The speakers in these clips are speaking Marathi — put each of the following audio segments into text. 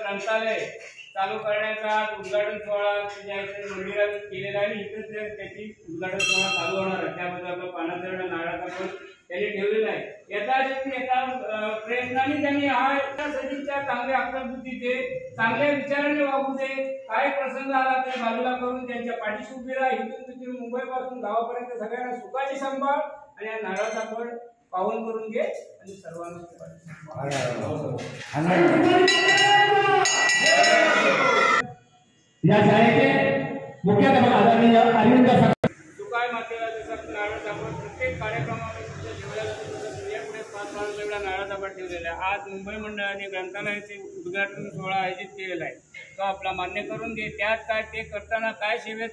ग्रंथालय चालू करण्याचा उद्घाटन सोहळा मंदिरात केलेला आहे. इथेच त्याची उद्घाटन सोहळा चालू होणार आहे. त्याबद्दल आपलं पानाचरण नारळाचा पण त्यांनी ठेवलेला आहे. एका प्रयत्नाने त्यांनी हा सजीच्या चांगल्या अक्कलबुद्धीचे चांगल्या विचाराने वागू दे. काय प्रसंग आला ते बाजूला करून त्यांच्या पाठीशी उभी राहा. इथून तिथून मुंबईपासून गावापर्यंत सगळ्यांना सुखाची सांभाळ आणि या नारळाचा फळ पावन करून घे आणि सर्वांना या शाळेचे मुख्याध्यापक आदरणीय अरविंद सुकाय मातेला जसा नारळाचा फळ प्रत्येक कार्यक्रमामध्ये ठेवला जातो पुढे 5 माणसं एवढा नारळाचा फळ ठेवलेला आहे. आज मुंबई मंडळाने ग्रंथालयाचे उद्घाटन सोहळा आयोजित केलेला आहे. तो आपला मान्य करून घे. त्यात काय ते करताना काय सेवेत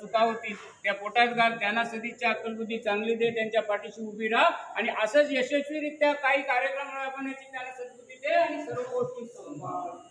चुका होती त्या पोटात घाल. त्यांना सदिच्छा अक्कलबुद्धी चांगली दे. त्यांच्या पाठीशी उभी राहा आणि असंच यशस्वीरित्या काही कार्यक्रम राबवण्याची त्यांना सद्बुद्धी दे आणि सर्व गोष्टी सांभाळ.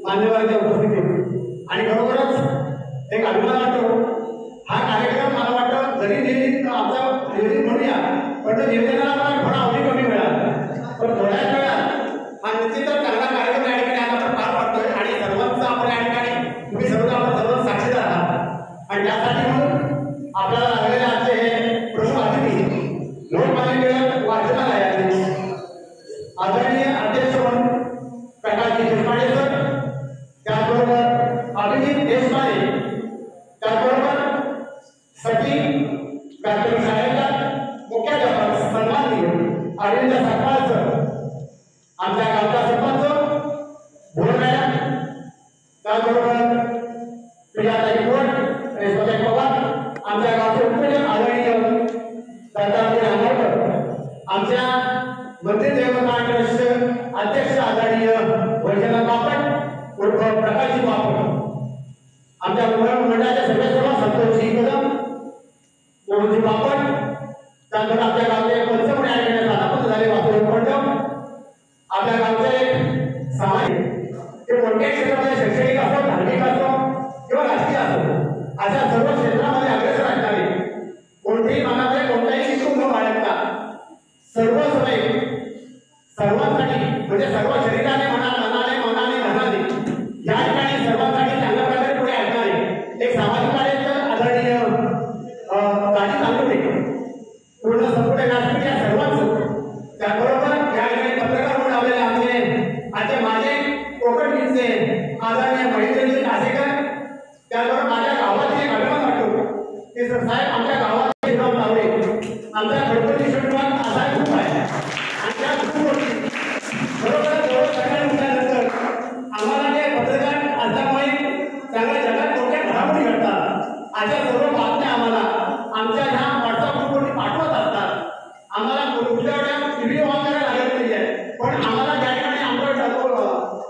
मान्यवरांच्या उपस्थितीत आणि खरोखरच एक अभिमान वाटतो हा कार्यक्रम आदरणीय अध्यक्ष म्हणून प्रकाशजी देशपांडे सर, त्याचबरोबर अभिजित देशपांडे, त्याचबरोबर सचिन प्राथमिक शाळेचा मुख्याध्यापक सन्माननीय अरविंद सकपाळ सर, आमच्या गावचा सरपंच भोर मॅडम, त्याचबरोबर प्रियाताई कोट, रेश्माताई पवार, आमच्या गावचे उपप्रमुख आदरणीय दत्तात्रय आंबेडकर, आमच्या मंदिर देवता ट्रस्ट अध्यक्ष आदरणीय वैजनाथ बापट उर्फ प्रकाशजी बापट, आमच्या मंडळाच्या सदस्य संतोषजी कदम, मोहनजी बापट, त्यानंतर आमच्या गावचे पंचमढी आयोजन झाला झाले वासुदेव पंडव, आपल्या गावचे सामाजिक ते कोणत्याही क्षेत्रामध्ये शैक्षणिक असो, धार्मिक असो किंवा राजकीय असो, अशा सर्व क्षेत्रामध्ये अग्रेसर असणारे, कोणत्याही मनामध्ये कोणताही शिकून न बाळगता सर्व समय सर्वांसाठी म्हणजे सर्व शरीराने मनाने धनाने या ठिकाणी सर्वांसाठी चांगल्या प्रकारे पुढे आणणारे एक सामाजिक कार्य आदरणीय गाडी चालवते पूर्ण संपूर्ण व्यासपीठ या सर्वांचं, त्याबरोबर या ठिकाणी पत्रकार म्हणून लावलेले आमचे आजचे माझे कोकणचे आदरणीय महेंद्रजी कासेकर, त्याचबरोबर माझ्या गावाचे एक अभिमान वाटतो की साहेब आमच्या गावात शिवराम लावले, आमच्या गणपती शिवराम असा खूप आहे आणि त्या खूप गोष्टी बरोबर जवळ सकाळी उठल्यानंतर आम्हाला ते पत्रकार असल्यामुळे चांगल्या जगात मोठ्या घडामोडी घडतात, अशा सर्व बातम्या आम्हाला आमच्या ह्या व्हॉट्सअप ग्रुपवरती पाठवत असतात. आम्हाला कुठल्या टीव्ही ऑन करायला लागत नाहीये, पण आम्हाला ज्या ठिकाणी आमचा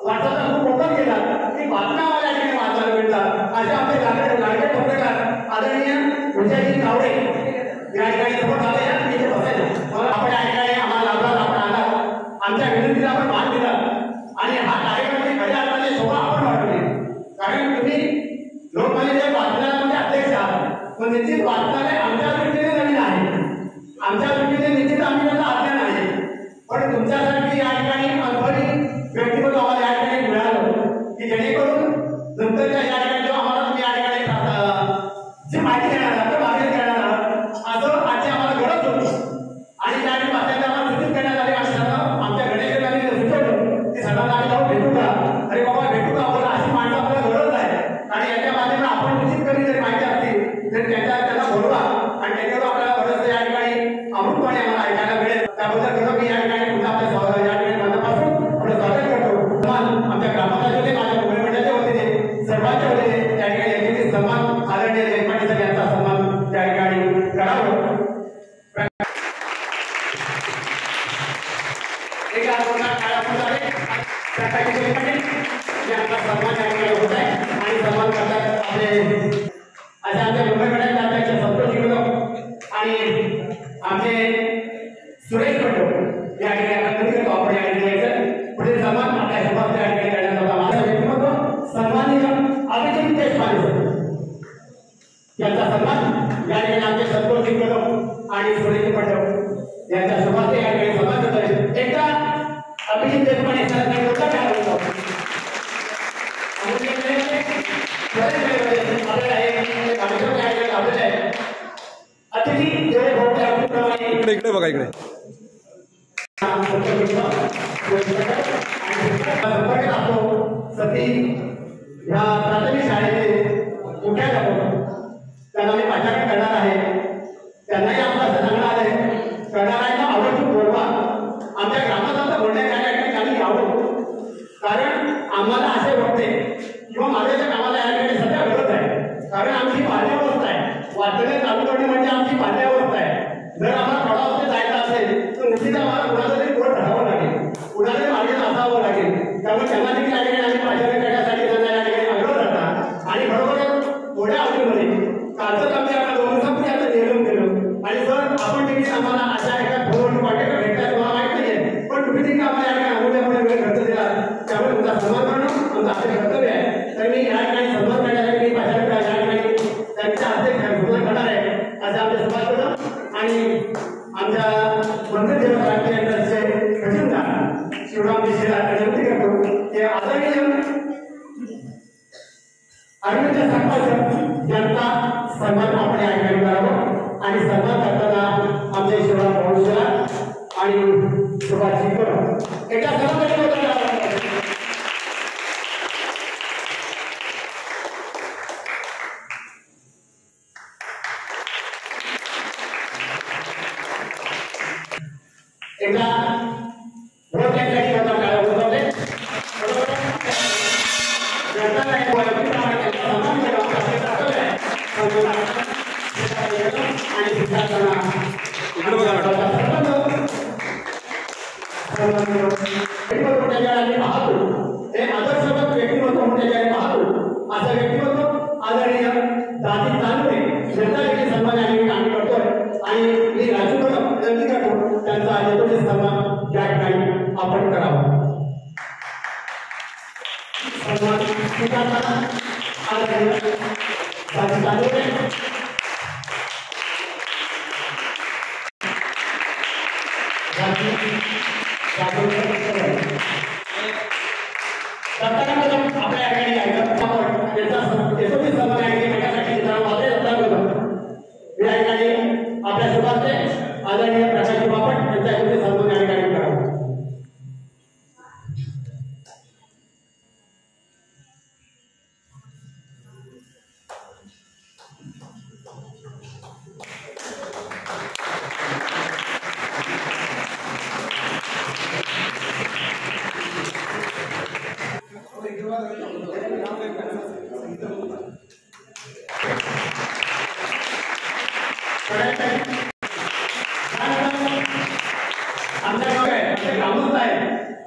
व्हॉट्सअपचा ग्रुप ओपन केला की बातम्या आम्हाला या ठिकाणी वाचायला मिळतात. असे आमचे लाडके पत्रकार आदरणीय विजयजी गावडे या ठिकाणी सपोर्ट आले या तिथे बसायला आपण या ठिकाणी आम्हाला लाभला, आपण आला, आमच्या विनंतीला आपण मान दिला आणि हा कार्यक्रम खऱ्या अर्थाने शोभा आपण वाटवली. कारण तुम्ही लोकमान्य वाचनालयामध्ये अध्यक्ष आहात, पण निश्चित वाचनालय आमच्या दृष्टीने नवीन आहे, आमच्या दृष्टीने निश्चित आम्ही त्याचा अध्ययन आहे, पण तुमच्यासाठी या ठिकाणी अनुभवी व्यक्तिमत्व आम्हाला या ठिकाणी मिळालं की जेणेकरून नंतरच्या या ठिकाणी जेव्हा आम्हाला तुम्ही या ठिकाणी जी माहिती देणार आहात मागणी देणार आहात असं आजची आम्हाला गरज होती आणि त्या ठिकाणी वाचायला आम्हाला सूचित करण्यात आले आणि सर्व आमच्या गणेशकांनी सुचवलं की सर्वांना आम्ही जाऊन भेटू का, अरे बाबा भेटू का, आपल्याला अशी माणसं आपल्याला गरज आहे आणि याच्या माध्यमातून आपण निश्चित कधी जरी माहिती असतील तर त्यांना बोलवा आणि त्याच्यावर आपल्याला बरंच या ठिकाणी अमृतवाणी आम्हाला ऐकायला मिळेल. त्याबद्दल खरं मी या ठिकाणी पुन्हा आपल्या या ठिकाणी मनापासून आपलं स्वागत करतो. आमच्या ग्रामपंचायतीचे माझ्या मुंबई मंडळाच्या वतीने सर्वांच्या वतीने त्या ठिकाणी यांचे सन्मान आदरणीय देशपांडे सर यांचा सन्मान त्या ठिकाणी करावं. यांचा सन्मान त्या ठिकाणी होत आहे आणि सन्मान करतात आपले अशा आमच्या मुंबई मंडळाचे अध्यक्ष संतोषजी कदम आणि आमचे सुरेश पंडव या ठिकाणी आपण करतो. आपण या ठिकाणी पुढील सन्मान आपल्या शोभात त्या ठिकाणी करण्यात होता. माझा व्यक्तिमत्व सन्माननीय अभिजित देशपांडे सर यांचा सन्मान या ठिकाणी आमचे संतोषजी कदम आणि सुरेश पंडव यांच्या शोभात या ठिकाणी सन्मान करतोय. एकदा अभिजित देशपांडे सर होता काय इकडे बघा इकडे सती ह्या प्राथमिक शाळेचे मुख्याध्यापक त्यांना मी पाठांतर करणार आहे. त्यांनाही आम्हाला सांगणार आहे करणाऱ्यांना आवर्जून बोलवा. आमच्या ग्रामात बोलण्याच्या ठिकाणी यावं, कारण आम्हाला असे वाटते किंवा माझ्या कामाला या ठिकाणी सध्या गरज आहे, कारण आमची बाल्यावस्था आहे. वाचणे चालू करणे म्हणजे आमची बाल्यावस्था आहे. जर आम्हाला थोडा जायचं असेल तर निश्चित आम्हाला कुणाला तरी पोट धरावं लागेल, कुणाला तरी मार्गाने असावं लागेल. त्यामुळे त्यांना देखील या ठिकाणी आम्ही पाठांतर करण्यासाठी त्यांना या ठिकाणी आग्रह करतात. आणि बरोबर थोड्या अवधीमध्ये कालच आम्ही आपल्या दोन दिवसापूर्वी निवेदन केलं आणि सर आपण देखील आम्हाला अशा एका फोनवरून कॉन्टॅक्ट भेटतात मला माहित नाहीये, पण तुम्ही देखील आम्हाला या ठिकाणी अमूल्यपणे वेळ खर्च दिला, त्यामुळे तुमचा सन्मान करणं आमचं आपले कर्तव्य आहे. तर मी या ठिकाणी सन्मान करण्यासाठी मी पाठांतर या ठिकाणी त्यांच्या हस्ते करणार आहे असं आमच्या सुभाष कदम आणि आमच्या मंदिर देवतांचे खजिनदार शिवराम देशला विनंती करतो की आदरणीय अरविंद सकपाळ यांचा सन्मान आपण या ठिकाणी करावं आणि सन्मान करताना आमचे शिवराम भाऊ आणि सुभाषजी कदम एकदा सर्वांसाठी होतं एकदा भोट यांच्यासाठी होता काय होत होते जनता नाही बोलायची सन्मान केला आणि विद्यार्थ्यांना इकडे बघा पाहतो हे आदर्शवत व्यक्तिमत्व म्हणून पाहतो असं व्यक्तिमत्व आदरणीय दादी तालुके जनता देखील सन्मान आम्ही काम करतोय आणि मी राजूकडे विनंती करतो त्यांचा यथोचित सन्मान या ठिकाणी आपण करावा सन्मान स्वीकारताना आदरणीय दादी तालुके आपल्या ठिकाणी आपल्या सुभाषचे आदरणीय प्रकाश बापट यांच्या सन्मान या ठिकाणी करावा आमच्या गाव आहे ग्रामस्थ आहे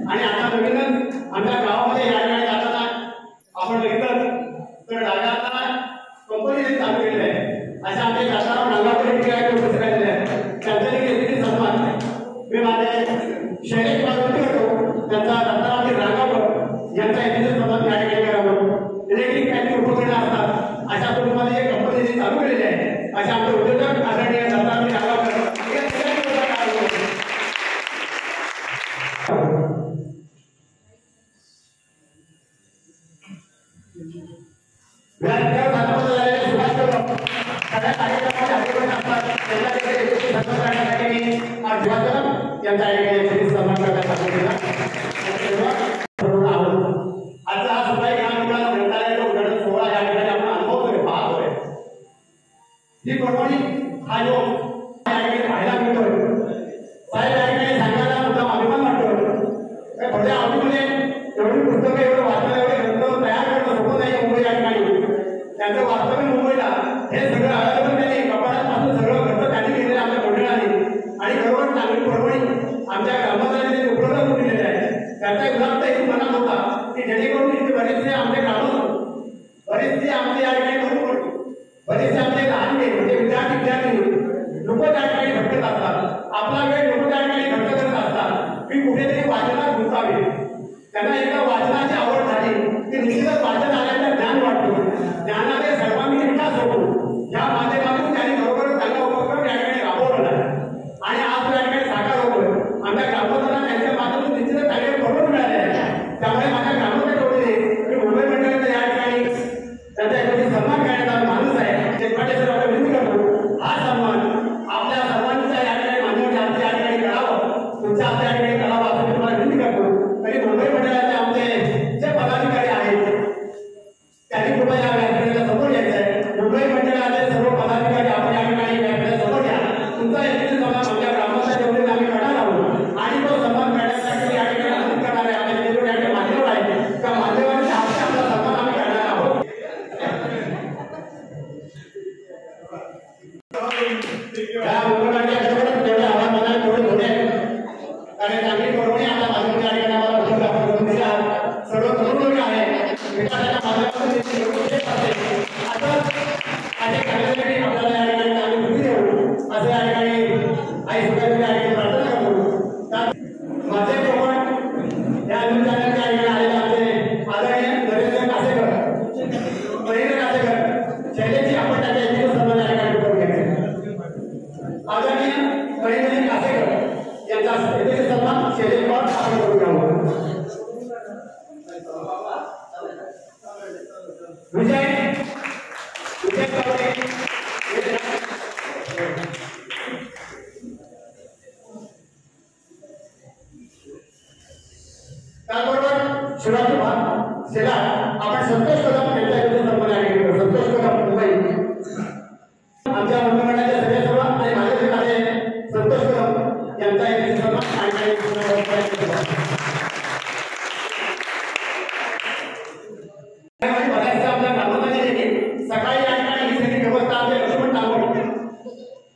आणि आता नवीनच आमच्या गावामध्ये या ठिकाणी जाताना आपण बघितलं तर डाव्या हाताला कंपनी चालू केलेलं आहे अशा आमचे दादाराव नागापूर उपस्थित आहे त्यांचा देखील सन्मान मी माझे शैलेश पार्वती होतो त्यांचा दत्तारावजी रागावर यांचा येथील सन्मान या ठिकाणी करावं इलेक्ट्रिक फॅक्टरी उपकरणं असतात अशा कुटुंबाने कंपनी चालू केलेली आहे अशा आमचे उद्योजक आदरणीय दत्तारावजी रागावर ही परवानी हा जो पाहायला मिळतोय साहेब या ठिकाणी सांगायला मुद्दाम अभिमान वाटतोय भल्या आवडीमध्ये एवढी पुस्तकं एवढं वाचलं एवढे ग्रंथ तयार करणं सोपं नाही मुंबई या ठिकाणी त्यांचं वास्तव्य मुंबईला हे सगळं आलं त्यांनी कपाटापासून सगळं ग्रंथ त्यांनी केलेलं आमच्या मंडळाने आणि बरोबर चांगली परवणी आमच्या ग्रामस्थांनी उपलब्ध करून दिलेले आहे त्याचा एक लाभ तर मनात होता की जेणेकरून इथे बरेचसे आमचे ग्रामस्थ बरेचसे आमचे या ठिकाणी बरेचसे आमचे लहान म्हणजे विद्यार्थी लोक त्या ठिकाणी भटकत असतात आपला वेळ लोक त्या ठिकाणी खर्च करत असतात की कुठेतरी वाचनात घुसावे त्यांना एकदा वाचनाची आवड झाली की निश्चितच वाचन आल्याचं ज्ञान वाटतं ज्ञानाने सर्वांगीण विकास होतो या माध्यमातून त्यांनी बरोबर चांगला उपक्रम या ठिकाणी राबवलेला आहे आणि आज त्या ठिकाणी साकार होतोय आमच्या ग्रामस्थांना त्यांच्या माध्यमातून निश्चितच चांगले फळं मिळाले आहे त्यामुळे माझ्या ग्रामस्थ टोळीने मी मुंबई मंडळाचा या ठिकाणी त्यांचा एक सन्मान करण्याचा माणूस आहे देशपांडे सर आपल्या विनंती करतो हा सन्मान आपल्या सर्वांचा या ठिकाणी मान्यवर आमच्या या ठिकाणी करावं तुमच्या आपल्या या ठिकाणी करावं असं मी तुम्हाला विनंती करतो तरी मुंबई मंडळाचे आमचे त्याचबरोबर शिवाजी सेना आपण संतोष कदम यांच्या सन्मान आहे. संतोष कदम मुंबई आमच्या मंत्रिमंडळाचे सदस्य आणि माझे माझे संतोष कदम यांचा एक सन्मान आणि बघायचं आपल्या ग्रामपंचायतीने सकाळी या ठिकाणी ही सगळी व्यवस्था आमच्या लक्ष्मण टाकून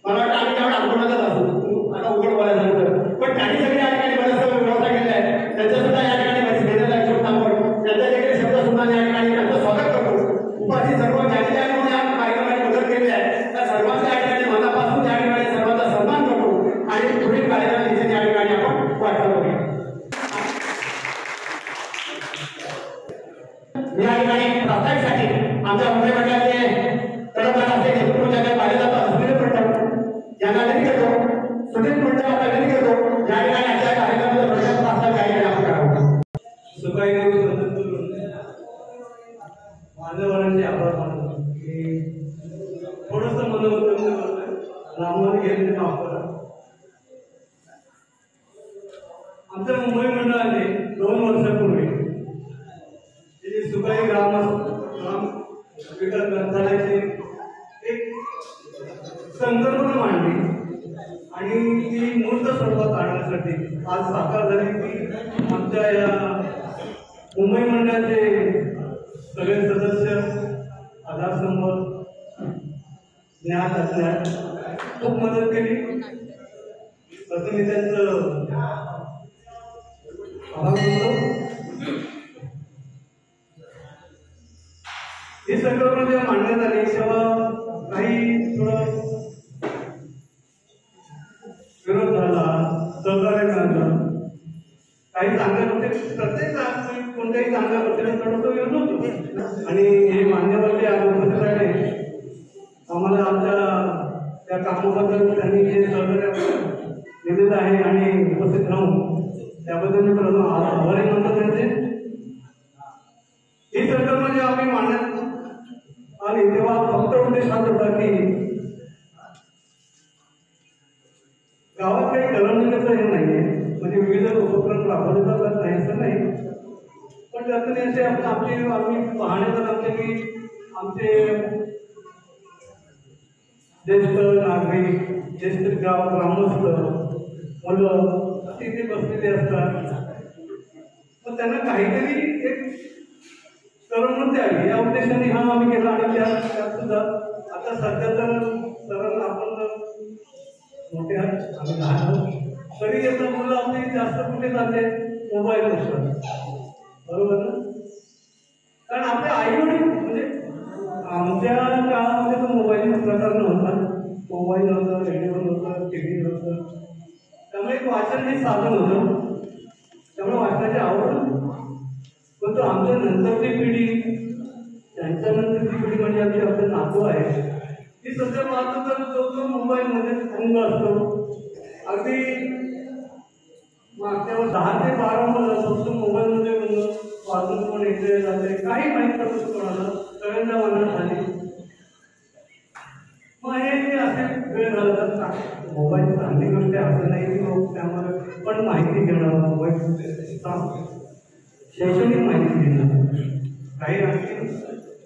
मला वाटतं आम्ही त्यावेळेस आंदोलनातच असतो आता उघड बोलायचं पण त्यांनी सगळी या ठिकाणी बरंचसं व्यवस्था केली आहे. त्यांचं सुद्धा या ठिकाणी लक्ष्मण टाकून त्यांचा देखील शब्द सुद्धा या ठिकाणी त्यांचं स्वागत करतो. उपस्थित सर्व ज्यांनी या कार्यक्रमाने मदत केली आहे त्या सर्वांच्या या ठिकाणी मनापासून या ठिकाणी सर्वांचा सन्मान करतो आणि पुढील कार्यक्रम निश्चित या ठिकाणी आपण वाटतो करूया. या ठिकाणी प्रास्ताविकसाठी आमच्या मुंबई मंडळाचे कडकदार असे नेतृत्व ज्यांना पाहिले जातात सुनील मंडळ यांना विनंती करतो. सुनील मंडळ आता विनंती करतो या ठिकाणी आजच्या कार्यक्रमाचा प्रशासन प्रास्ताविक आहे आपण करावं. सुखाई मान्यवरांचे आभार मानतो की थोडंसं मनोरंजन नामवर गेले माफ करा. आमच्या मुंबई मंडळाने 2 वर्षापूर्वी सुखाई ग्राम विकास ग्रंथालयाची एक संकल्पना मांडली आणि ती मूर्त स्वरूपात आणण्यासाठी आज साकार झाली की आमच्या या मुंबई मंडळाचे सगळे सदस्य आधारस्तंभ ज्ञात असल्यास खूप मदत केली. प्रथम त्यांचं आभार मानतो. हे संकल्पना जेव्हा मांडण्यात आली तेव्हा काही थोडं विरोध झाला, सहकार्य झालं. काही चांगल्या गोष्टी प्रत्येक कोणत्याही चांगल्या गोष्टीला थोडंसं विरोध होतो आणि हे मान्यवर जे उपस्थित राहिले आम्हाला आमच्या त्या कामाबद्दल त्यांनी जे सहकार्य दिलेलं आहे आणि उपस्थित राहून त्याबद्दल मी प्रथम आभारी मानतो त्यांचे. ही संकल्पना जेव्हा आम्ही मांडण्यात आणि तेव्हा फक्त उद्देश हाच होता की गावात काही करमणुकीचं हे नाहीये, म्हणजे विविध उपक्रम राबवले जातात नाही असं नाही, पण त्यातून असे आम्ही पाहणे तर आमचे की आमचे ज्येष्ठ नागरिक, ज्येष्ठ ग्रामस्थ मुलं तिथे बसलेले असतात, पण त्यांना काहीतरी एक करमणूक द्यावी या उद्देशाने हा आम्ही केला. आणि त्यात सुद्धा आता सध्या तर सर्व आपण मोठे आहात आम्ही लहान आहोत तरी याचं मुलं आपली जास्त कुठे जाते मोबाईल असतात, बरोबर ना. कारण आपल्या आईवडील म्हणजे आमच्या काळामध्ये तो मोबाईलचा प्रकार नव्हता, मोबाईल नव्हतं, रेडिओ नव्हतं, टी व्ही नव्हतं, त्यामुळे एक वाचन हे साधन होतं, त्यामुळे वाचनाची आवड होती. पण तो आमच्या नंतरची पिढी त्यांच्यानंतरची पिढी म्हणजे आमची आपले नातू आहे ती सध्या पाहतो तर तो मोबाईलमध्ये अंग असतो. अगदी मागच्या 10 ते 12 मुलं फक्त मोबाईलमध्ये म्हणून वाचून कोण येते जाते काही माहीत पडतो कोणाला, सगळ्यांच्या मनात झाली. मग हे असे वेळ झाला मोबाईल चांगली गोष्ट आहे असं नाही की लोक त्यामुळे पण माहिती घेणं मोबाईल शैक्षणिक माहिती घेणं काही आणखी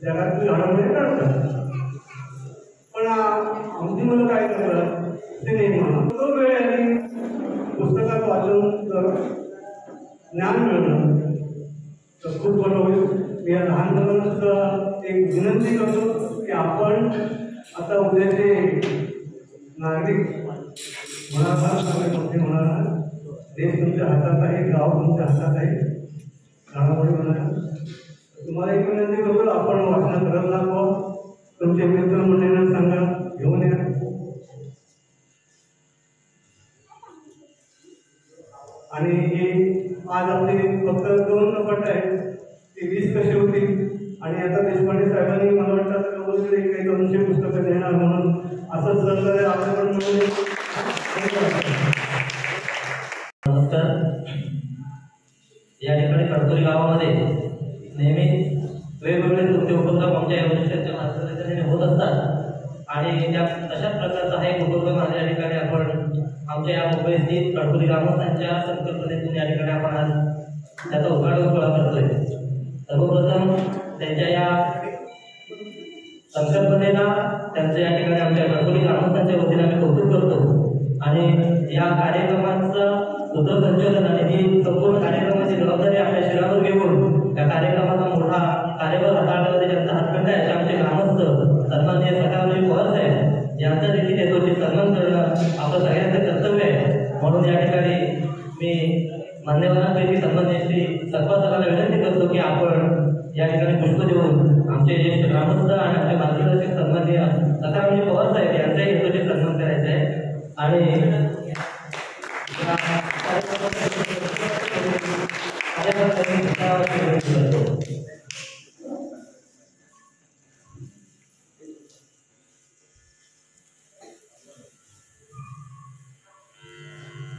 जगातली घडामोडी कळतात. पण आमची मुलं काय करतात ते नाही म्हणा तो वेळ आणि पुस्तकात वाचून जर ज्ञान मिळणं तर खूप बरं होईल. मी या लहान मुलांना एक विनंती करतो की आपण आता उद्याचे नागरिक म्हणा मोठे म्हणा, देश तुमच्या हातात आहे, गाव तुमच्या हातात आहे, घडामोडी म्हणा. तुम्हाला एक विनंती करतो आपण वाचनात रस दाखवा, तुमचे मित्रमंडळींना सांगा घेऊन या. आणि हे आज आपले फक्त 2 पट आहेत, ते 20 कशी होती. आणि आता देशपांडे साहेबांनी मला वाटतं काही 200 पुस्तकं देणार म्हणून असंच सरकार आपल्याकडून मिळून. नमस्कार. या ठिकाणी कडतोली गावामध्ये नेहमी वेगवेगळे नृत्य उपक्रम आमच्या युनिव्हर्सिटीच्या माध्यमातून होत असतात आणि त्या तशाच प्रकारचा हा एक उपक्रम आज या ठिकाणी आपण आमच्या या मुंबई स्थित कडतोली ग्रामस्थांच्या संकल्पनेतून या ठिकाणी आपण आज त्याचा कार्यभार हाताळण्यामध्ये ज्यांचा हातखंडा आहे ते आमचे ग्रामस्थ सन्माननीय सखारामजी पवार साहेब यांचा देखील यथोचित सन्मान करणं आपलं सगळ्यांचं कर्तव्य आहे. म्हणून या ठिकाणी मी मान्यवरांपैकी सन्माननीय श्री सरपंच सरांना विनंती करतो की आपण या ठिकाणी पुष्प देऊन आमचे ज्येष्ठ ग्रामस्थ आणि आमचे मार्गदर्शक सन्माननीय सखारामजी पवार साहेब यांचाही यथोचित सन्मान करायचा आहे. आणि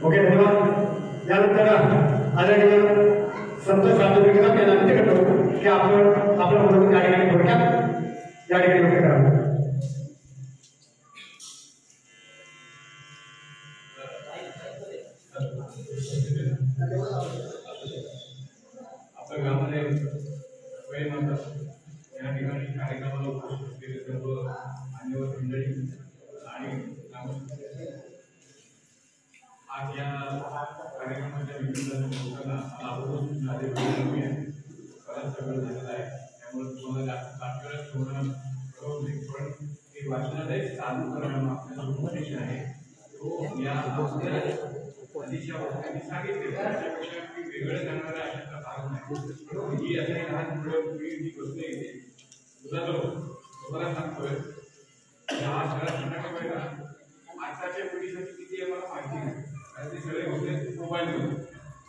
ओके धन्यवाद. यानंतर आदरणीय संतोष शांतविक्रम यांना विनंती करतो की आपण आपलं मनोगत या ठिकाणी थोडक्यात या ठिकाणी व्यक्त करावं. आपल्या गावामध्ये वय म्हणतात या ठिकाणी कार्यक्रमाला उपस्थित असलेले सर्व मान्यवर मंडळी आणि आज या कार्यक्रमाच्या लोकांना आवर्जून बराच सगळं झालेलं आहे. त्यामुळे तुम्हाला जास्त पाठवण्यात ठेवणं बरोबर नाही, पण हे वाचनालय चालू करणं आपल्याला उद्देश आहे. तो या आधीच्या वक्त्यांनी सांगितले त्याच्यापेक्षा वेगळं जाणारं अशाचा भाग नाही. ही असे लहान मुलं जी गोष्ट येते मुलांना तुम्हाला सांगतोय हा सगळा संकट का आताच्या पिढीसाठी किती आहे मला माहिती नाही, कारण ते सगळे होते मोबाईलमध्ये.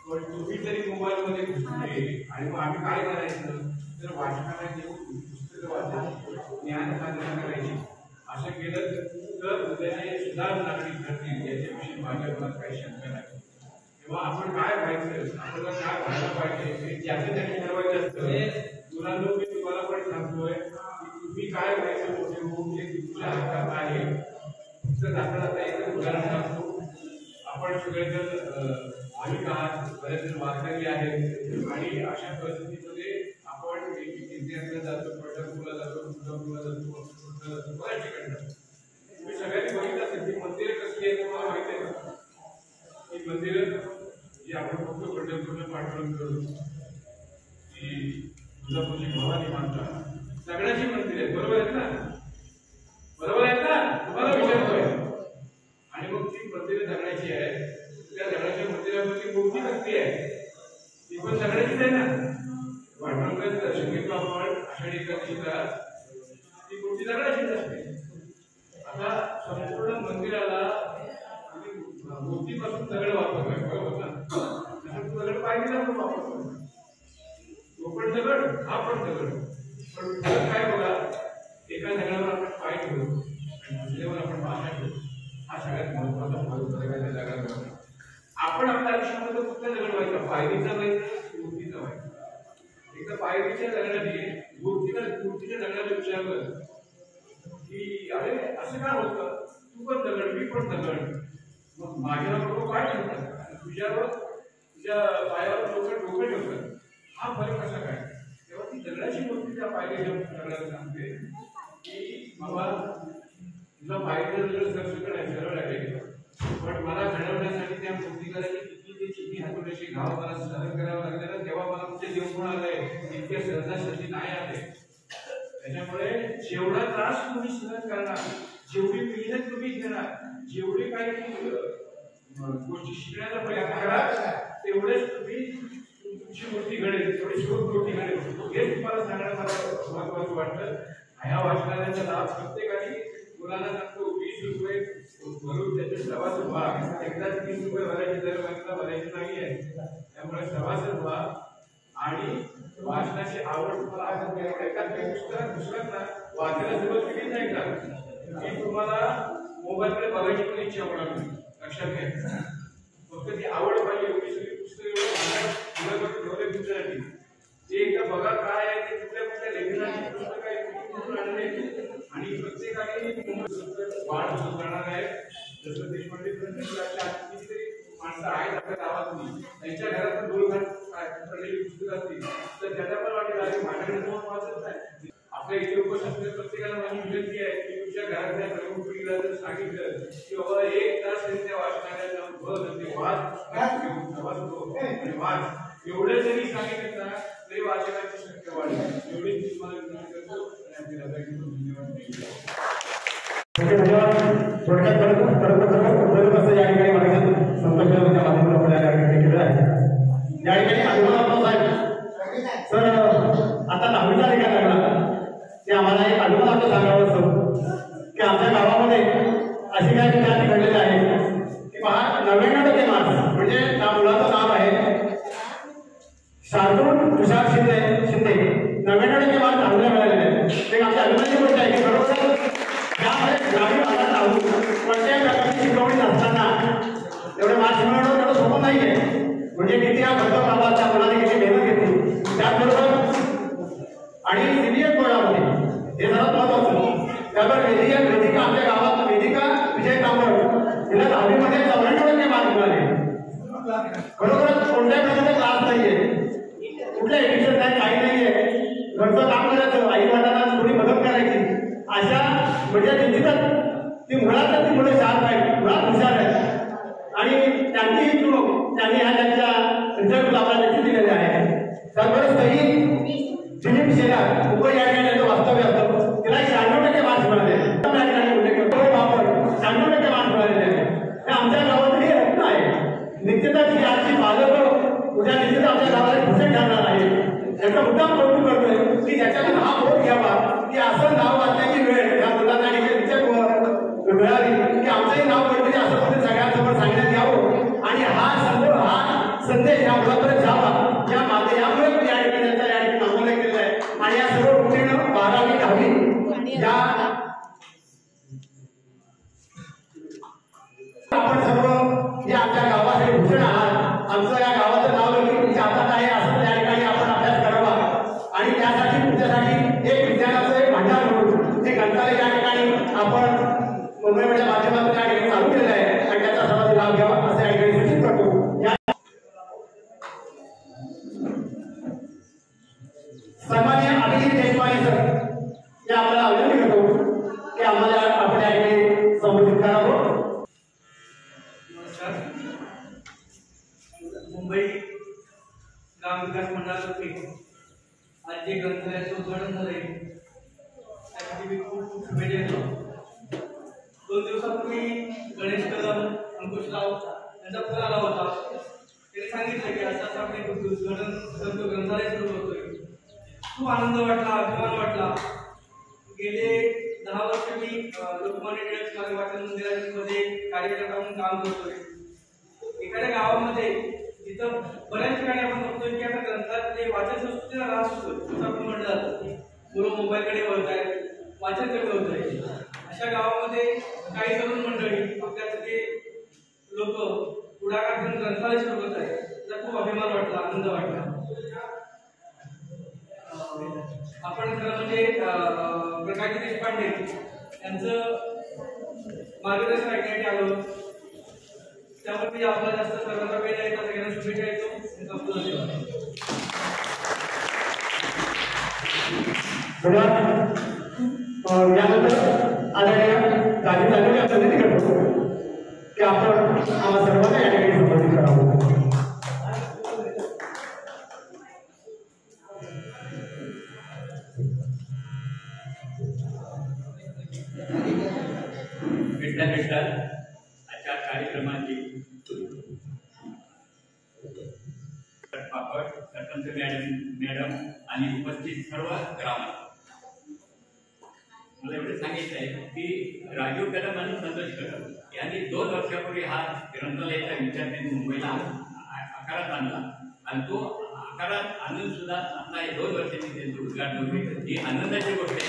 पण तुम्ही जरी मोबाईलमध्ये घुसले आणि मग आम्ही काय करायचं तर वाचनाला घेऊन पुस्तकं वाचायची, ज्ञान साधना करायची. असं केलं तर उद्याने सुधार नागरिक घडतील याच्याविषयी माझ्या मनात काही शंका नाही. तेव्हा आपण काय व्हायचं, आपल्याला काय व्हायला पाहिजे हे ज्याचं त्यांनी ठरवायचं असतं. मुलांना मी तुम्हाला पण सांगतोय की तुम्ही काय व्हायचं मोठे होऊन हे तुमच्या हातात आहे. तर दाखला एक उदाहरण सांगतो. आपण सगळेजण भाविक आहात, बरेच जण वारकरी आहेत आणि अशा परिस्थितीमध्ये आपण विद्यार्थ्याला जातो, पंढरपूरला जातो, तुळजापूरला जातो, बऱ्याच ठिकाणी जातो. तुम्ही सगळ्यांनी बघितलं असेल ती मंदिरं कसली आहेत तुम्हाला माहिती आहे का? ही मंदिरं जी आपण फक्त पंढरपूरला पाठवून करू ती तुळजापूरची भवानी माता सगळ्याची मंदिर आहेत. बरोबर आहेत ना? बरोबर आहेत ना? तुम्हाला विचारतोय. आणि मग ती मंदिरं दगडाची आहे. त्या दगडाच्या मंदिरामध्ये मूर्ती कसली आहे ती पण दगडाचीच आहे ना. पांडुरंगाचं दर्शन घेतो आपण आषाढी एकादशीला, ती मूर्ती दगडाचीच असते. आता संपूर्ण मंदिराला मूर्तीपासून दगड वापरतोय, बरोबर ना? तसं दगड पाहिजे आपण वापरतो. तो पण दगड, हा पण दगड. पण काय बघा, एका दगडावर आपण पाय ठेवतो आणि दुसऱ्यावर आपण भाषा ठेवतो. हा सगळ्यात महत्वाचा फरक आहे त्या दगडावर. आपण आपल्या आयुष्यामध्ये फक्त दगड व्हायचा, पायरीचा व्हायचा, मूर्तीचा व्हायचा. एकदा पायरीच्या दगडाने मूर्तीच्या दगडाला विचारलं की अरे असं काय होतं, तू पण दगड मी पण दगड, मग माझ्यावर पाय ठेवतात, तुझ्या पायावर डोकं ठेवतात, हा फरक कसा काय? तेव्हा ती दगडाची मूर्ती त्या पायरीच्या दगडाला सांगते की बाबा तुझा पायरीचा दगड सरसकट आहे, सरळ आहे, पण मला घडवण्यासाठी त्या मूर्तिकाराची किती ते चिठी हातोड्याचे घाव मला सहन करावं लागले ना, तेव्हा मला तुमचे देवगुण आले, इतक्या सहजासहजी नाही आले. त्याच्यामुळे जेवढा त्रास तुम्ही सहन करणार, जेवढी मेहनत तुम्ही घेणार, जेवढी काही गोष्टी शिकण्याचा प्रयत्न करा, तेवढेच तुम्ही तुमची मूर्ती घडेल, तेवढी शोध मूर्ती घडेल. हे तुम्हाला सांगणं मला महत्वाचं वाटतं. ह्या वाचनालयाचा लाभ प्रत्येकाने मुलांना सांगतो 20 रुपये भरून त्याचे सभासद व्हा. एकदाच 30 रुपये भरायची दर भरायची नाही आहे. त्यामुळे सभासद व्हा आणि वाचनाची आवड तुम्हाला पुस्तक पुस्तक ना वाचायला सुरुवात केली नाही का की तुम्हाला मोबाईलकडे बघायची पण इच्छा होणार नाही. लक्षात घ्या, फक्त ती आवड पाहिजे. एवढी सगळी पुस्तकं ठेवले तुमच्यासाठी. ते एकदा बघा काय आहे ते, कुठल्या लेखनाची पुस्तकं आहे, कुठून आणले, आणि प्रत्येकाने वाढ होत जाणार आहे. जसं देशपांडे कितीतरी माणसं आहेत आपल्या गावातली, त्यांच्या घरात दोन पडलेली पुस्तकं असतील तर त्याच्या पण वाटेल आहे माझ्याकडे कोण वाचत नाही. आपल्या इथे उपस्थित प्रत्येकाला माझी विनंती आहे की तुमच्या घरातल्या तरुण पिढीला जर सांगितलं की बाबा 1 तास त्या वाचनालयाला बस ते वाच आणि वाच, एवढं जरी सांगितलं ना तरी वाचनाची संख्या वाढेल. एवढी थोडक्यात असं या ठिकाणी मार्गदर्शन संतच्या माध्यमातून आपण या ठिकाणी केलं आहे. या ठिकाणी अभिमान साहेब सर आता 10वीचा निकाल लागला ते आम्हाला एक अभिमान आपलं सांगावं असं की आमच्या गावामध्ये अशी काही ठिकाणी घडलेलं आहे की पहा 99% मार्क्स म्हणजे त्या मुलाचं नाव आहे शार्दूल तुषार शिंदे 99% मार्क्स चांगले मिळालेले आहेत. ते आमच्या अभिमानाची गोष्ट आहे की बरोबर त्यामुळे ग्रामीण भागात राहून कोणत्याही प्रकारची शिकवणी नसताना एवढे मार्क्स मिळवणं तेवढं सोपं नाही आहे. म्हणजे किती हा खर्च लाभला त्या मुलाने किती मेहनत घेतली त्याचबरोबर आणि सीबीएस बोर्डामध्ये हे सर्वात महत्वाचं. त्याबरोबर वेदिका आमच्या गावात वेदिका विजय कांबळ तिला 10वीमध्ये 94% मार्क मिळाले. खरोखरच कोणत्याही प्रकारचा क्लास नाहीये कुठल्या एडिशन नाही काही नाहीये. घरचं काम करायचं आई वडिलांना थोडी मदत करायची अशा म्हणजे निश्चितच ती मुळातच ती मुलं शार्प आहेत मुळात हुशार आहेत आणि त्यांचीही चूक त्यांनी ह्या त्यांच्या रिझल्ट आपल्याला देखील दिलेले आहे. त्याबरोबर सही दिलीप शेलार मुंबई या ठिकाणी वास्तव्य असतं तिला 96% मार्क्स मिळाले. या ठिकाणी उल्लेख करतो वापर 96% मार्क्स मिळालेले आहे. हे आमच्या गावातही रत्न आहे. निश्चितच ही आजची पालक उद्या निश्चित आमच्या गावाला भूषण ठरणार आहे. याचा मुद्दाम कौतुक करतोय की याच्यातून हा बोध घ्यावा की असं नाव वाचण्याची वेळ या मुलांना मिळाली की आमचंही नाव पडते असं पण सगळ्यांसमोर सांगण्यात यावं आणि हा संदेश या मुलापर्यंत जावा यामुळे या ठिकाणी नमूद केलेलं आहे. आणि या सर्व गोष्टीनं 12वी 10वी या आपण सर्व या आमच्या गावासाठी भूषण आहात. आमचं या गावाचं नाव तुमच्या हातात आहे असं त्या ठिकाणी आपण अभ्यास करावा आणि त्यासाठी तुमच्यासाठी एक विज्ञानाचं एक भांडार म्हणून ते ग्रंथालय या ठिकाणी आपण मुंबईच्या माध्यमातून या ठिकाणी चालू केलेलं आहे आणि त्याचा सर्वांनी लाभ घ्यावा असं या ठिकाणी सूचित करतो. सन्माननीय अभिजित देशपांडे सर या आपल्याला विनंती करतो की आम्हाला आपण या ठिकाणी संबोधित करावं. मुंबई ग्राम विकास मंडळातर्फे आज जे ग्रंथालयाचं उद्घाटन झालंय त्यासाठी मी खूप खूप शुभेच्छा देतो. 2 दिवसापूर्वी गणेश कदम अंकुशराव यांचा फोन आला होता. त्यांनी सांगितलं की असं आपण उद्घाटन करतो ग्रंथालय सुरू करतोय. खूप आनंद वाटला अभिमान वाटला. गेले 10 वर्ष मी लोकमान्य टिळक स्मारक वाचन मंदिरामध्ये कार्यकर्ता म्हणून काम करतोय. एखाद्या गावामध्ये तिथं बऱ्याच ठिकाणी आपण बघतोय की आता ग्रंथालय वाचन संस्कृतीला ऱ्हास होतोय. असं आपण म्हटलं जातं मुलं मोबाईलकडे वळत आहेत वाचन कमी होत आहे. अशा गावामध्ये काही तरुण मंडळी आपल्यासारखे लोक पुढाकार घेऊन ग्रंथालय सुरू करत आहेत. त्याचा खूप अभिमान वाटला आनंद वाटला. आपण खरं म्हणजे प्रकाश देशपांडे यांचं मार्गदर्शन ऐकण्यासाठी आलो त्यामुळे आपला जास्त सर्वांना वेळ आहे सगळ्यांना शुभेच्छा येतो. यानंतर आलेल्या जागी झालेल्या विनंती करतो की आपण आम्हा सर्वांना या ठिकाणी संबोधित करावं. विठ्ठल अशा कार्यक्रमाची पापड सरपंच मॅडम आणि उपस्थित सर्व ग्रामस्थ मला एवढं सांगितलं आहे की राजीव कदम आणि संतोष कदम यांनी 2 वर्षापूर्वी हा ग्रंथालयाचा विचार त्यांनी मुंबईला आकारात आणला आणि तो आकारात आणून सुद्धा आता 2 वर्षांनी त्यांचं उद्घाटन होईल. ही आनंदाची गोष्ट आहे.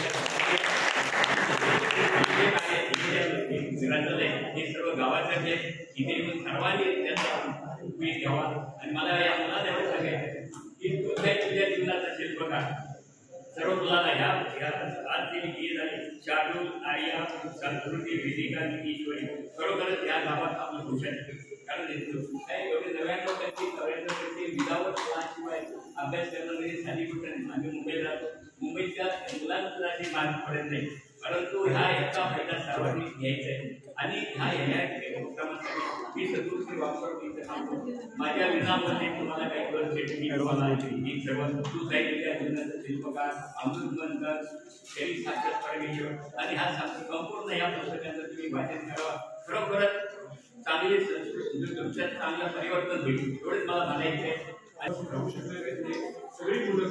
ग्रंथालय हे सर्व गावासाठी इथे येऊन सर्वांनी त्यांचा उपयोग घ्यावा आणि मला या मुलाला एवढं सांगायचं की तुझ्या जीवनाचा शिल्पकार सर्व मुलांना ह्या आज जी झाली शार्दूल आर्या संस्कृती वेदिका ईश्वरी खरोखरच या गावात आपलं भूषण कारण काही एवढे 99% विदाऊट क्लासशिवाय अभ्यास करणारे साधी कुठे आम्ही मुंबईत राहतो. मुंबईच्या मुलांना मार्क पडत नाही परंतु ह्याचा फायदा सर्वांनी घ्यायचा आहे आणि ह्या उपक्रमासाठी मी सदुपयोग वापरतो इथे सांगतो. माझ्या विनामध्ये तुम्हाला काही गरजेची मी तुम्हाला ही सर्व सुसाईडच्या जीवनाचं शिल्पकार अमृतमंथन शैली साक्षात परमेश्वर आणि हा संपूर्ण या पुस्तकांचं तुम्ही वाचन करावा. खरोखरच चांगली तुमच्यात चांगलं परिवर्तन होईल एवढंच मला म्हणायचं आहे. सगळी मुलं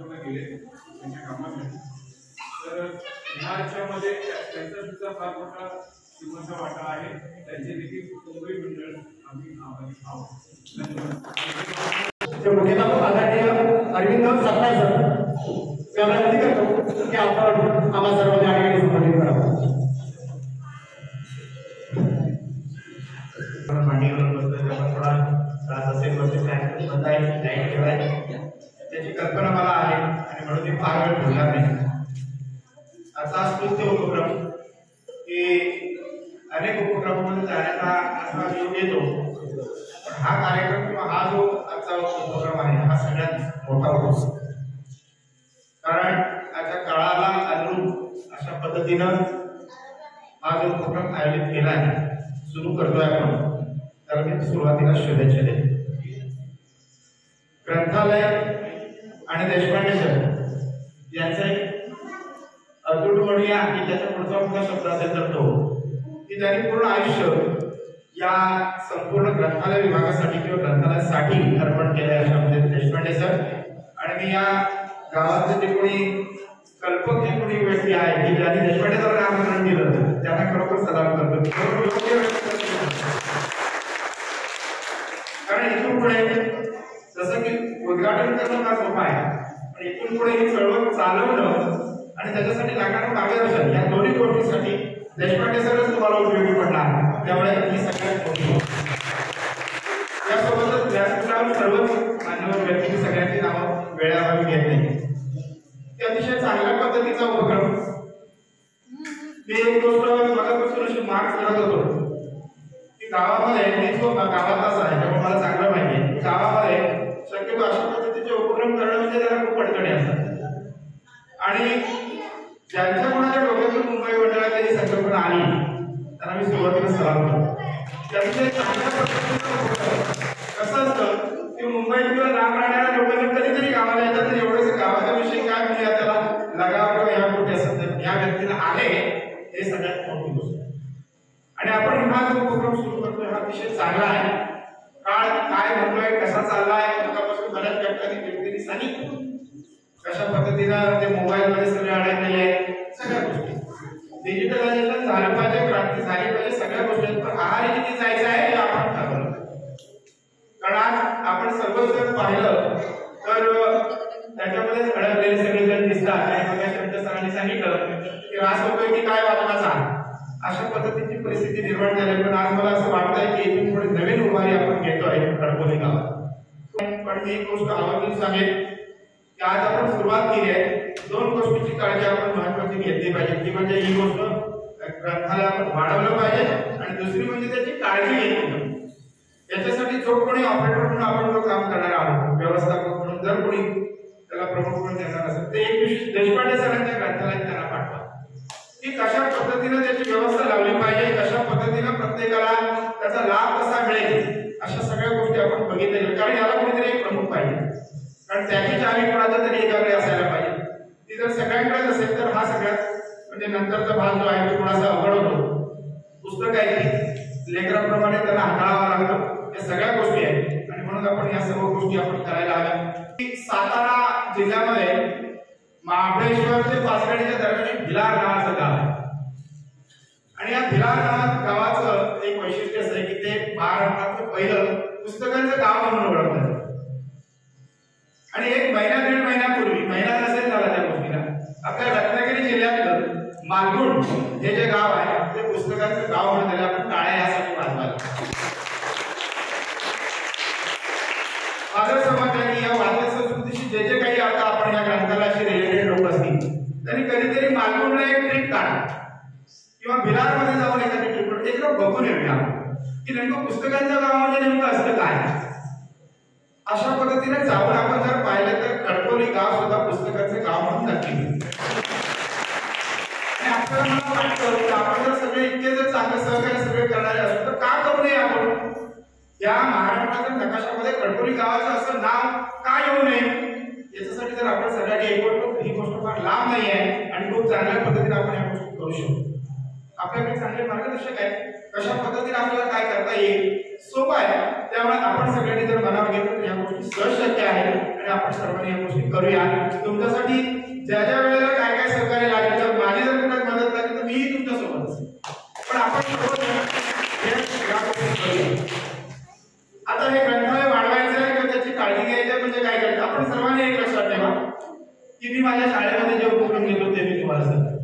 पूर्ण गेले त्यांच्या कामासाठी. तर ह्याच्यामध्ये त्यांचा सुद्धा फार मोठा श्रीमंत वाटा आहे. त्यांचे देखील मुंबई मंडळ आम्ही आभारी आहोत. धन्यवाद. मुख्याध्यापक आदरणीय अरविंद सत्ताई सर मी विनंती करतो की आपण आम्हा सर्वांनी या ठिकाणी संबोधित करावं. त्याची कल्पना मला आहे आणि म्हणून मी फार वेळ बोलणार नाही. आता स्तुत्य उपक्रम की अनेक उपक्रमामध्ये जाण्याचा असा योग येतो, पण हा कार्यक्रम किंवा हा जो आजचा उपक्रम आहे हा सगळ्यात मोठा होतो. कारण आता काळाला अनुरूप अशा पद्धतीनं हा जो उपक्रम आयोजित केला आहे सुरू करतोय आपण. तर मी सुरुवातीला शुभेच्छा देतो. ग्रंथालय आणि देशपांडे सर यांचा एक अतूट म्हणूया की त्याचा पुढचा मोठा शब्द असेल तर तो की त्यांनी पूर्ण आयुष्य या संपूर्ण ग्रंथालय विभागासाठी किंवा ग्रंथालयासाठी अर्पण केले अशामध्ये देशपांडे सर. आणि मी या गावातले जे कोणी कल्पक जे कोणी व्यक्ती आहे की ज्यांनी देशपांडे सर आमंत्रण दिलं त्यांना खरोखर सलाम करतो. कारण इथून पुढे जसं की उद्घाटन करणं फार सोपं आहे, पण इथून पुढे ही चळवळ चालवणं आणि त्याच्यासाठी लागणारं मार्गदर्शन या दोन्ही गोष्टीसाठी देशपांडे सरच तुम्हाला उपयोगी पडणार. त्यामुळे ही सगळ्यात मोठी. यासोबतच व्यासपीठावर सर्वच मान्यवर व्यक्ती सगळ्यांची नावं वेळाभावी घेत नाही. ते अतिशय चांगल्या पद्धतीचा उपक्रम. मी एक गोष्ट मगापासून अशी मार्क्स करत होतो की गावामध्ये मी जो गावातच आहे त्यामुळे मला चांगलं माहिती आहे. गावामध्ये शक्यतो अशा पद्धतीचे उपक्रम करणं म्हणजे त्याला खूप अडचणी असतात. आणि ज्यांच्या कोणाच्या डोक्यातून मुंबई मंडळात ही संकल्पना आली त्यांना मी सुरुवातीला सलाम करतो. त्याविषयी चांगल्या पद्धतीचं कसं असतं की मुंबई किंवा लांब राहणाऱ्या लोकांना कधीतरी गावाला येतात तर एवढंच गावाच्या विषयी काय म्हणजे त्याला लगाव किंवा या गोष्टी असतात या व्यक्तीला आले हे सगळ्यात मोठी गोष्ट. आणि आपण हा जो उपक्रम सुरू करतोय हा अतिशय चांगला आहे. काळ काय म्हणतोय कसा चाललाय त्यापासून बऱ्याच व्यक्तींनी सांगितलं कशा पद्धतीनं ते मोबाईल मध्ये सगळे अडकलेले आहेत. सगळ्या गोष्टी डिजिटलायझेशन झालं पाहिजे, क्रांती झाली पाहिजे, सगळ्या गोष्टी. पण आहारी किती जायचं आहे हे आपण ठरवलं. कारण आपण सर्वजण पाहिलं तर त्याच्यामध्ये अडकलेले सगळे जण दिसतात. आणि शब्द सरांनी सांगितलं की रास होतोय की काय वाचनाचा अशा पद्धतीची परिस्थिती निर्माण झाली. पण आज मला असं वाटतंय की इथून थोडी नवीन उभारी आपण घेतोय खडकोली गावात. पण मी एक गोष्ट आवर्जून सांगेन की आज आपण सुरुवात केली आहे. दोन गोष्टीची काळजी आपण महत्वाची घेतली पाहिजे. ती म्हणजे ही गोष्ट ग्रंथालय आपण वाढवलं पाहिजे आणि दुसरी म्हणजे त्याची काळजी घेतली पाहिजे. याच्यासाठी जो कोणी ऑपरेटर म्हणून आपण जो काम करणार आहोत व्यवस्थापक म्हणून जर कोणी त्याला प्रमुख म्हणून देणार असेल ते एक विशेष देशपांडे सरांच्या ग्रंथालयात त्यांना पाठवा की कशा पद्धतीने त्याची व्यवस्था लावली पाहिजे, कशा पद्धतीने प्रत्येकाला त्याचा लाभ कसा मिळेल अशा सगळ्या गोष्टी आपण बघितल्या. कारण याला कोणीतरी एक प्रमुख पाहिजे. कारण त्याची चावी कोणाच्या तरी एकाकडे असायला पाहिजे. ती जर सगळ्यांकडेच असेल तर हा सगळ्यात म्हणजे नंतरचा भाग जो आहे तो थोडासा अवघड होतो. पुस्तक आहे की लेकराप्रमाणे त्याला हाताळावा लागतं. या सगळ्या गोष्टी आहेत आणि म्हणून आपण या सर्व गोष्टी आपण करायला हव्या. सातारा जिल्ह्यामध्ये महाबळेश्वर ते पाचगणीच्या दरम्यान भिलार नावाचं गाव आहे. आणि या भिलार गावाचं एक वैशिष्ट्य असं आहे की ते महाराष्ट्रातलं पहिलं पुस्तकांचं गाव म्हणून ओळखलं जातं. आणि एक महिना दीड महिन्यापूर्वी महिना नसेल झाला त्या गोष्टीला आपल्या रत्नागिरी जिल्ह्यातलं मालगुण हे जे गाव आहे ते पुस्तकांचं गाव म्हणून त्याला आपण टाळ्या यासाठी वाजवायला. माझं समज आहे की या वाचन संस्कृतीशी जे जे काही आता आपण या ग्रंथालयाशी रिलेटेड लोक असतील त्यांनी कधीतरी मालगुणला एक ट्रिप काढा किंवा भिलार मध्ये जाऊन एखादी ट्रिप एकदा बघून येऊया की नेमकं पुस्तकांचं गाव म्हणजे नेमकं असतं काय. अशा पद्धतीने जाऊन आपण जर पाहिलं तर खडकोली गाव सुद्धा पुस्तकांचं गाव म्हणून नक्की. वेळेला मला वाटतं की आपण जर सगळे इतके जर चांगले सहकार्य सगळे करणारे असतो तर का करू नये आपण? या महाराष्ट्राच्या नकाशामध्ये कडकोली गावाचं असं नाव का येऊ नये? याच्यासाठी जर आपण सगळ्यांनी एकवटलो तर ही गोष्ट फार लांब नाही आहे आणि खूप चांगल्या पद्धतीने आपण या गोष्टी करू शकतो. आपल्याकडे चांगले मार्गदर्शक आहेत, कशा पद्धतीने आपल्याला काय करता येईल सोपं आहे. त्यामुळे आपण सगळ्यांनी जर मनावर घेतलं तर या गोष्टी सहज शक्य आहे आणि आपण सर्वांनी या गोष्टी करूया. तुमच्यासाठी ज्या ज्या वेळेला काय काय सहकार्य लागेल, तर माझी जर कुठे मदत लागली तर मीही तुमच्या सोबत असेल. पण आपण आता हे ग्रंथालय वाढवायचं आहे किंवा त्याची काळजी घ्यायची म्हणजे काय करायचं? आपण सर्वांनी एक लक्षात ठेवा की मी माझ्या शाळेमध्ये जे उपक्रम घेतो ते मी तुम्हाला सांगतो.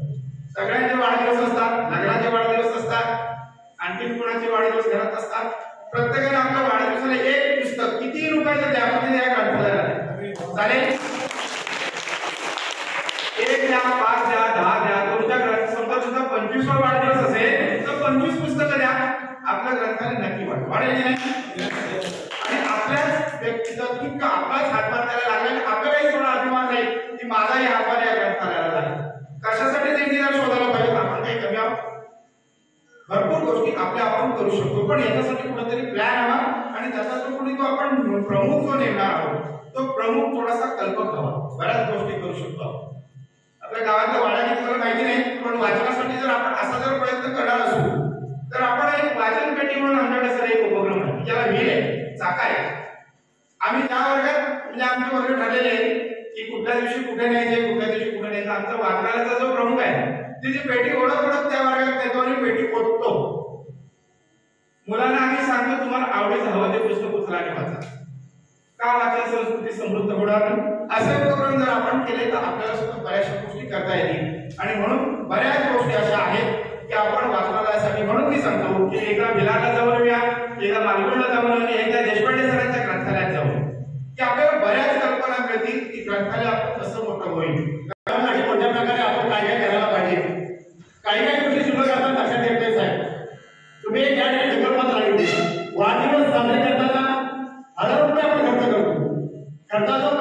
सगळ्यांचे वाढदिवस असतात, लग्नाचे वाढदिवस असतात, आणखी कोणाचे वाढदिवस घरात असतात. प्रत्येकाने आपल्या वाढदिवसाला एक पुस्तक किती रुपयाचं द्या म्हणजे या ग्रंथालयाला चालेल. 1 द्या, 5 द्या, 10 द्या. तुमच्या ग्रंथ समजा 25वा वाढदिवस असेल तर 25 पुस्तकं द्या. आपलं ग्रंथालय नक्की वाढेल की नाही? आणि आपल्याच व्यक्तीचं की आपलाच हातभार त्याला लागला, आपल्यालाही थोडा अभिमान नाही की माझाही हातभार या ग्रंथालयाला लागला. कशासाठी देणगीदार शोधायला पाहिजे? आपण काही कमी आहोत? भरपूर गोष्टी आपण करू शकतो, पण याच्यासाठी कुठेतरी प्लॅन हवा आणि त्याचा जो कोणी तो आपण प्रमुख जो नेमणार आहोत तो प्रमुख थोडासा कल्पक हवा. बऱ्याच गोष्टी करू शकतो. आपल्या गावातल्या वाड्याने तुम्हाला माहिती नाही, पण वाचनासाठी जर आपण असा जर प्रयत्न करणार असू तर आपण एक वाचन पेटी म्हणून आमच्याकडे सर एक उपक्रम आहे, ज्याला व्हील आहे, चाका आहे. आम्ही त्या वर्गात म्हणजे आमचे वर्ग ठरलेले आहे की कुठल्या दिवशी कुठे न्यायचे, कुठल्या दिवशी कुठे न्यायचं. आमचा वाचनालयाचा जो प्रमुख आहे ती पेटी ओढत त्या वर्गात नेतो आणि पेटी पोचतो. मुलांना आम्ही सांगतो तुम्हाला आवडीचं हवं ते पुस्तक उचला आणि वाचा. का वाचन संस्कृती समृद्ध होणार? असे उपक्रम जर आपण केले तर आपल्याला सुद्धा बऱ्याचशा गोष्टी करता येतील. आणि म्हणून बऱ्याच गोष्टी अशा आहेत की आपण वाचनालयासाठी म्हणून मी सांगतो की एकदा भिलारला जाऊन येऊया, एकदा मालवणला जाऊन येऊया, एकदा देशपांडे सरांच्या ग्रंथालयात जाऊन की आपल्याला बऱ्याच कल्पना मिळतील की ग्रंथालय आपलं कसं मोठं होईल, कोणत्या प्रकारे आपण काय काय करायला पाहिजे. काही काही गोष्टी सुद्धा करतात लक्षात येत आहे. तुम्ही या ठिकाणी राहिली वाढदिवस साजरे करताना ₹1000 आपण खर्च करतो. खर्चाचा